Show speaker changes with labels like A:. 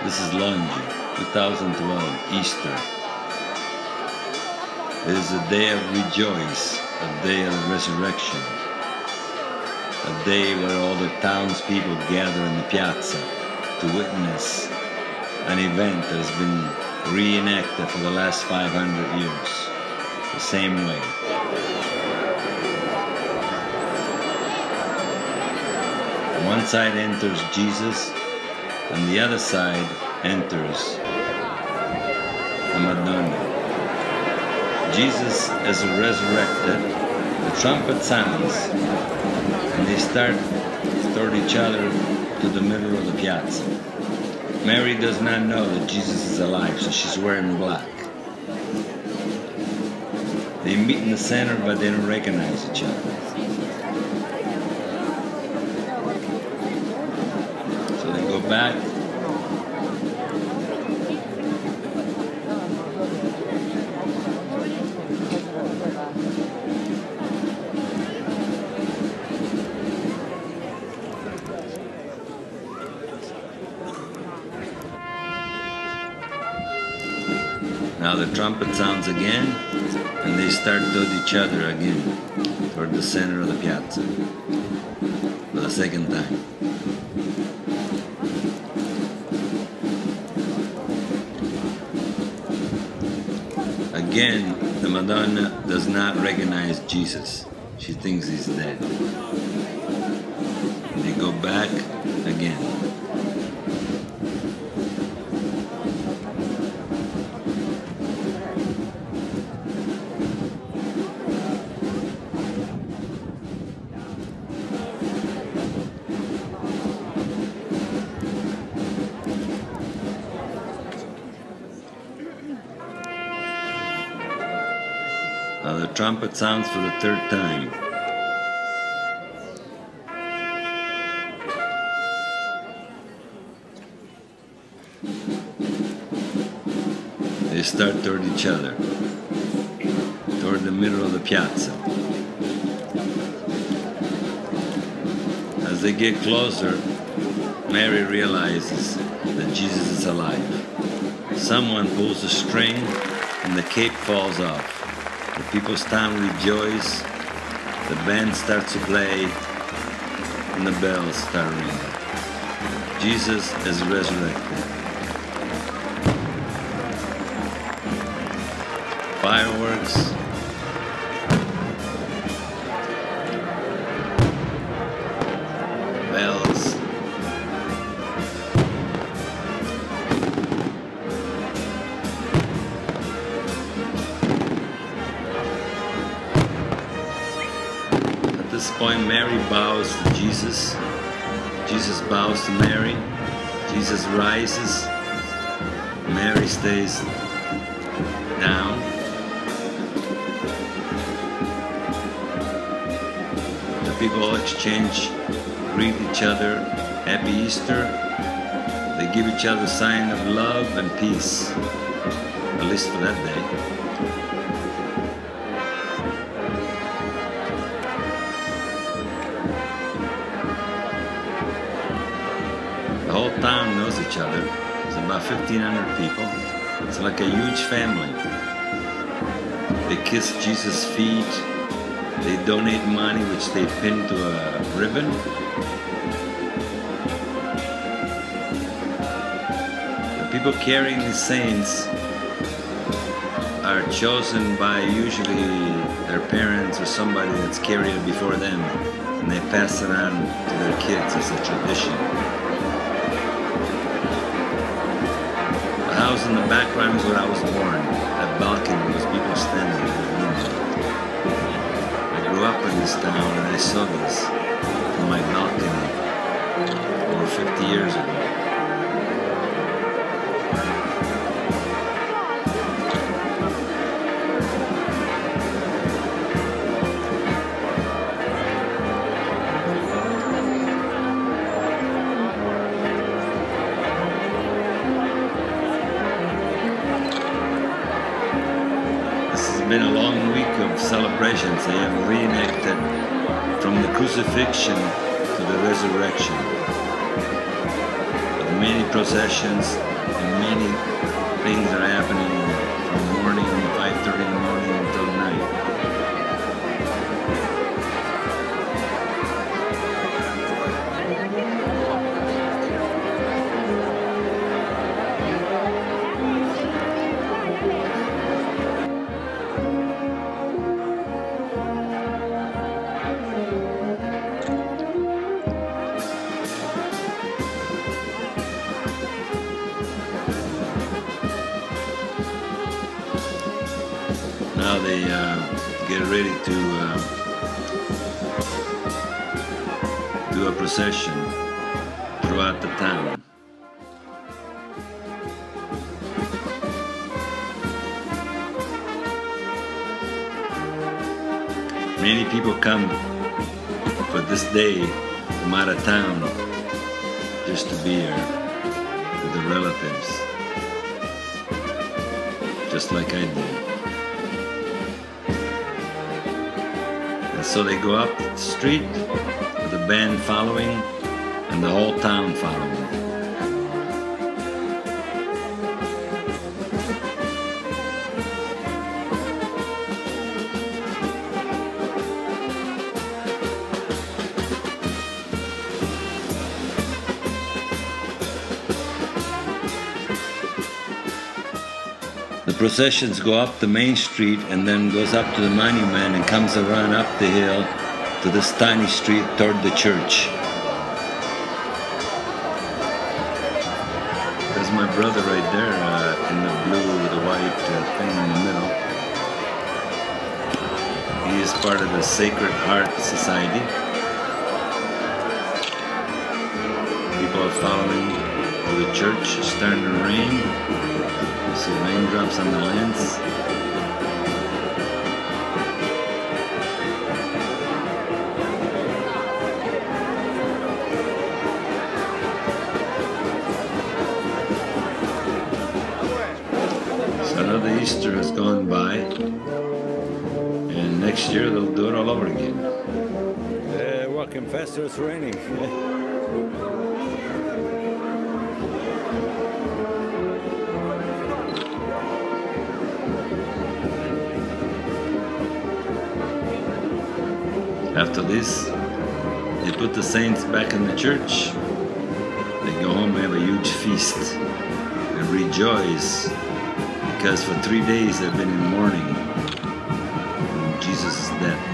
A: This is Longi, 2012, Easter. It is a day of rejoice, a day of resurrection, a day where all the townspeople gather in the piazza to witness an event that has been reenacted for the last 500 years, the same way. On one side enters Jesus, and the other side enters the Madonna. Jesus is resurrected, the trumpet sounds, and they start toward each other to the middle of the piazza. Mary does not know that Jesus is alive, so she's wearing black. They meet in the center, but they don't recognize each other. So they go back. Now the trumpet sounds again, and they start toward each other again, toward the center of the piazza, for the second time. Again, the Madonna does not recognize Jesus. She thinks he's dead. And they go back again. Now the trumpet sounds for the third time. They start toward each other, toward the middle of the piazza. As they get closer, Mary realizes that Jesus is alive. Someone pulls a string and the cape falls off. The people stand and rejoice, the band starts to play, and the bells start ringing. Jesus is resurrected. Fireworks. Bells. At this point, Mary bows to Jesus. Jesus bows to Mary. Jesus rises. Mary stays down. The people exchange, greet each other, Happy Easter. They give each other a sign of love and peace, at least for that day. The whole town knows each other. It's about 1,500 people. It's like a huge family. They kiss Jesus' feet. They donate money, which they pin to a ribbon. The people carrying the saints are chosen by usually their parents or somebody that's carried it before them, and they pass it on to their kids as a tradition. The house in the background is where I was born. That balcony was people standing in the window. I grew up in this town and I saw this from my balcony over 50 years ago. Been a long week of celebrations. They have reenacted from the crucifixion to the resurrection. With many processions, And many things are happening from morning, 5:30 in the morning until night. Now they get ready to do a procession throughout the town. Many people come for this day from out of town just to be here with their relatives, just like I did. So they go up the street with a band following and the whole town following. The processions go up the main street and then goes up to the monument and comes around up the hill to this tiny street toward the church. There's my brother right there in the blue with the white thing in the middle. He is part of the Sacred Heart Society. People are following to the church. It's starting to rain. You see raindrops on the lens. So another Easter has gone by, and next year they'll do it all over again. Walking faster, it's raining. After this, they put the saints back in the church. They go home and have a huge feast and rejoice because for 3 days they've been in mourning. Jesus is dead.